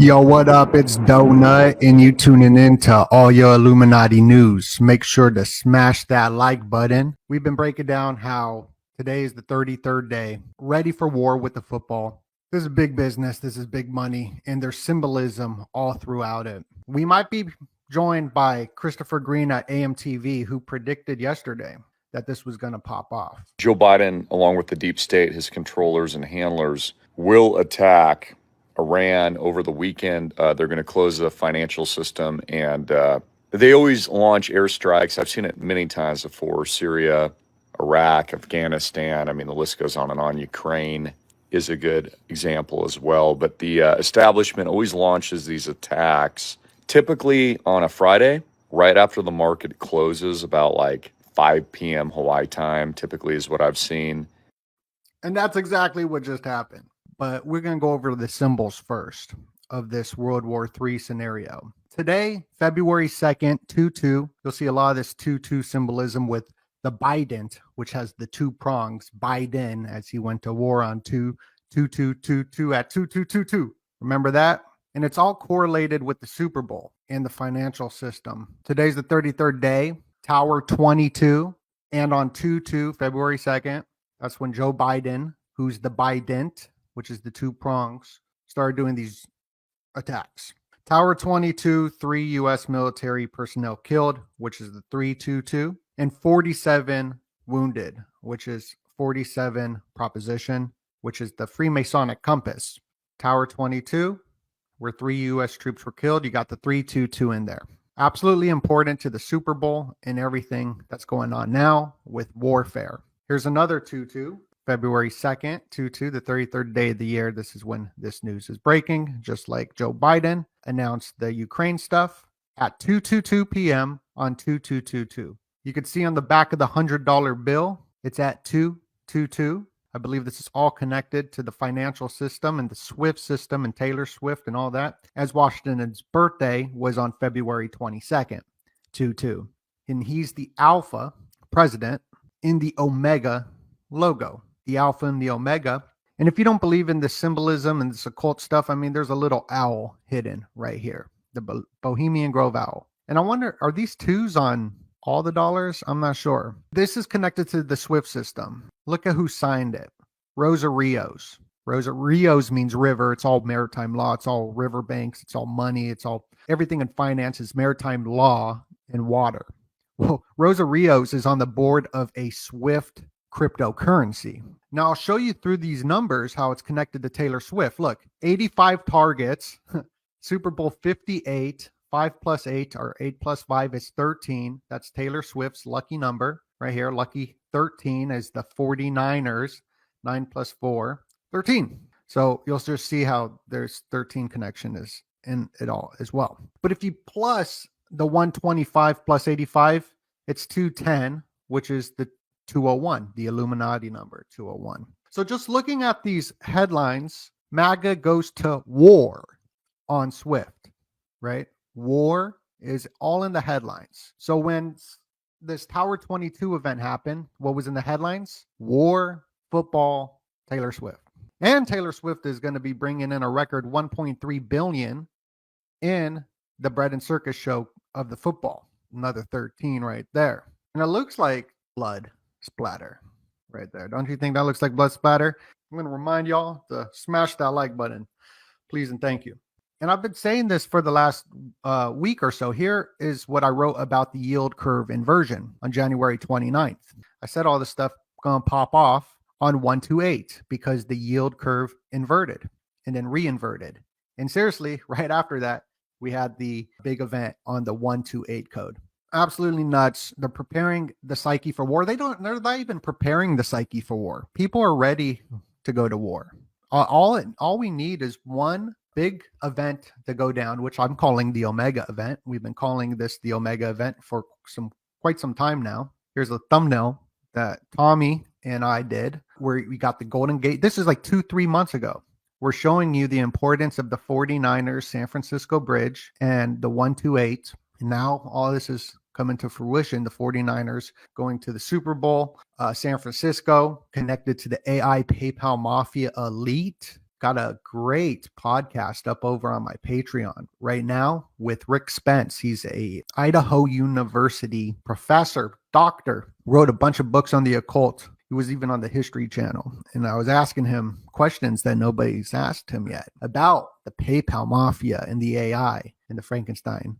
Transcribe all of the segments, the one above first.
Yo, what up? It's Donut, and you tuning in to all your Illuminati news. Make sure to smash that like button. We've been breaking down how today is the 33rd day, ready for war with the football. This is big business, this is big money, and there's symbolism all throughout it. We might be joined by Christopher Green at AMTV, who predicted yesterday that this was going to pop off. Joe Biden, along with the deep state, his controllers and handlers, will attack Iran over the weekend. They're going to close the financial system, and they always launch airstrikes. I've seen it many times before: Syria, Iraq, Afghanistan. I mean, the list goes on and on. Ukraine is a good example as well. But the establishment always launches these attacks, typically on a Friday, right after the market closes, about like 5 p.m. Hawaii time, typically is what I've seen. And that's exactly what just happened. But we're going to go over the symbols first of this World War III scenario. Today, February 2nd, 2-2, you'll see a lot of this 2-2 symbolism with the Bident, which has the two prongs, Biden, as he went to war on 2-2-2-2 at 2-2-2-2. Remember that? And it's all correlated with the Super Bowl and the financial system. Today's the 33rd day, Tower 22, and on 2-2, February 2nd, that's when Joe Biden, who's the Bident, which is the two prongs, started doing these attacks. Tower 22, 3 U.S. military personnel killed, which is the 3-2-2, and 47 wounded, which is 47 proposition, which is the Freemasonic compass. Tower 22, where 3 U.S. troops were killed, you got the 3-2-2 in there. Absolutely important to the Super Bowl and everything that's going on now with warfare. Here's another 2-2, February 2nd, 2-2, the 33rd day of the year. This is when this news is breaking, just like Joe Biden announced the Ukraine stuff at 2:22 p.m. on 2-2-2-2. You can see on the back of the $100 bill, it's at 2-2-2. I believe this is all connected to the financial system and the SWIFT system and Taylor Swift and all that, as Washington's birthday was on February 22nd, 2-2. And he's the Alpha president in the Omega logo, the Alpha and the Omega. And if you don't believe in the symbolism and this occult stuff, I mean, there's a little owl hidden right here, the Bohemian Grove owl. And I wonder, are these twos on all the dollars? I'm not sure. This is connected to the SWIFT system. Look at who signed it. Rosa Rios. Rosa Rios means river. It's all maritime law. It's all river banks. It's all money. It's all everything in finance is maritime law and water. Well, Rosa Rios is on the board of a SWIFT cryptocurrency. Now, I'll show you through these numbers how it's connected to Taylor Swift. Look, 85 targets, Super Bowl 58, 5 plus 8 or 8 plus 5 is 13. That's Taylor Swift's lucky number right here. Lucky 13 is the 49ers, 9 plus 4, 13. So you'll just see how there's 13 connection is in it all as well. But if you plus the 125 plus 85, it's 210, which is the 201, the Illuminati number, 201. So just looking at these headlines, MAGA goes to war on Swift, right? War is all in the headlines. So when this Tower 22 event happened, what was in the headlines? War, football, Taylor Swift. And Taylor Swift is going to be bringing in a record 1.3 billion in the bread and circus show of the football. Another 13 right there. And it looks like blood splatter right there. Don't you think that looks like blood splatter? I'm going to remind y'all to smash that like button, please and thank you. And I've been saying this for the last week or so. Here is what I wrote about the yield curve inversion on January 29th. I said all this stuff going to pop off on 128 because the yield curve inverted and then re-inverted. And seriously, right after that, we had the big event on the 128 code. Absolutely nuts. They're preparing the psyche for war. They're not even preparing the psyche for war. People are ready to go to war. All we need is one big event to go down, which I'm calling the Omega event. We've been calling this the Omega event for quite some time now. Here's a thumbnail that Tommy and I did where we got the Golden Gate. This is like 2-3 months ago. We're showing you the importance of the 49ers San Francisco Bridge and the 128. And now all this is coming to fruition. The 49ers going to the Super Bowl, San Francisco connected to the AI PayPal Mafia elite. got a great podcast up over on my Patreon right now with Rick Spence. He's a Idaho University professor, doctor, wrote a bunch of books on the occult. He was even on the History Channel. And I was asking him questions that nobody's asked him yet about the PayPal mafia and the AI and the Frankenstein.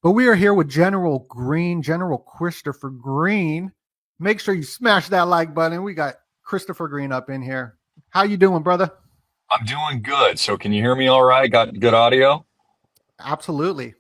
But we are here with General Green, General Christopher Green. Make sure you smash that like button. We got Christopher Green up in here. How you doing, brother? I'm doing good. So can you hear me all right? Got good audio? Absolutely.